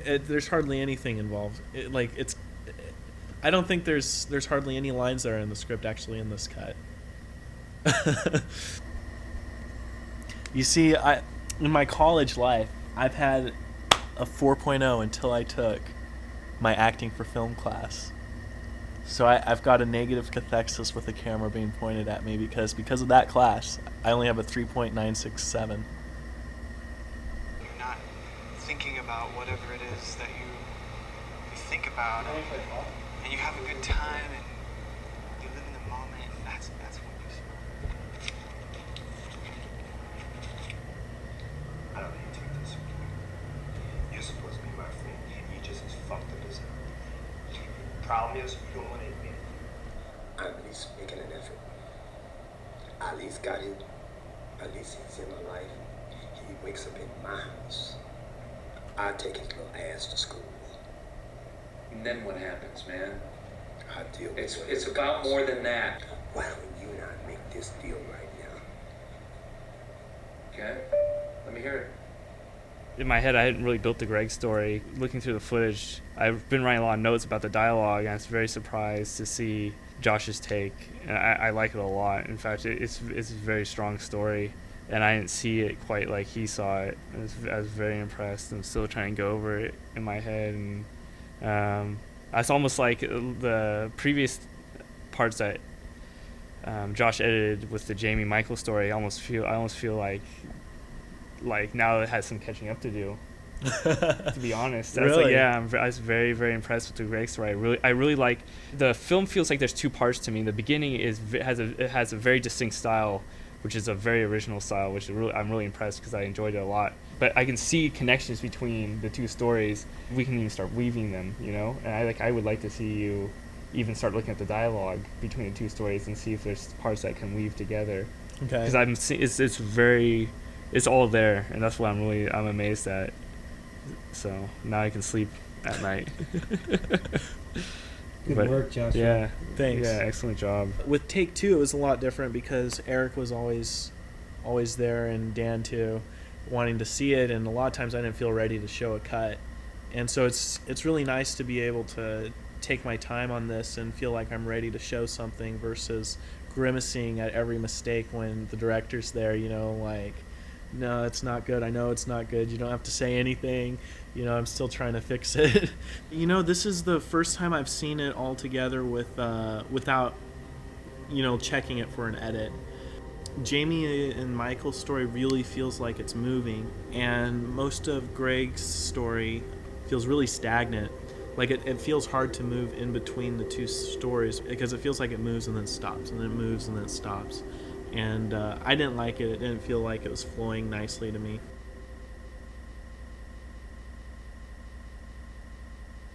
There's hardly anything involved. I don't think there's hardly any lines that are in the script actually in this cut. You see, in my college life, I've had a 4.0 until I took my acting for film class. So I've got a negative cathexis with the camera being pointed at me because of that class, I only have a 3.967. You're not thinking about whatever it is that you think about, and you have a good time, and you live in the moment, and that's what you smile. I don't need to take this. You're supposed to be my friend, and you're just as fucked up as hell. Problem is, you don't want to admit it. I'm at least making an effort. At least got it. At least he's in my life. He wakes up in my house. I take his little ass to school. And then what happens, man? I deal with it. It's about more than that. Why don't you and I make this deal right now? Okay? Let me hear it. In my head, I hadn't really built the Greg story. Looking through the footage, I've been writing a lot of notes about the dialogue, and I was very surprised to see Josh's take. And I like it a lot. In fact, it's a very strong story, and I didn't see it quite like he saw it. I was very impressed. I'm still trying to go over it in my head, and it's almost like the previous parts that Josh edited with the Jamie Michael story. I almost feel like now it has some catching up to do. To be honest, Really? I was very, very impressed with the Greg story. I really like the film. Feels like there's two parts to me. The beginning has a very distinct style, which is a very original style, which I'm really impressed because I enjoyed it a lot. But I can see connections between the two stories. We can even start weaving them, And I would like to see you even start looking at the dialogue between the two stories and see if there's parts that can weave together. Okay. Because it's all there, and that's what I'm amazed at. So now I can sleep at night. Good work, Joshua. Yeah, Thanks. Yeah, excellent job. With take two, it was a lot different because Eric was always there, and Dan too, wanting to see it, and a lot of times I didn't feel ready to show a cut, and so it's really nice to be able to take my time on this and feel like I'm ready to show something versus grimacing at every mistake when the director's there, like, no, it's not good. I know it's not good. You don't have to say anything. I'm still trying to fix it. This is the first time I've seen it all together without, checking it for an edit. Jamie and Michael's story really feels like it's moving, and most of Greg's story feels really stagnant. Like it feels hard to move in between the two stories because it feels like it moves and then stops, and then it moves and then it stops. And I didn't like it. It didn't feel like it was flowing nicely to me.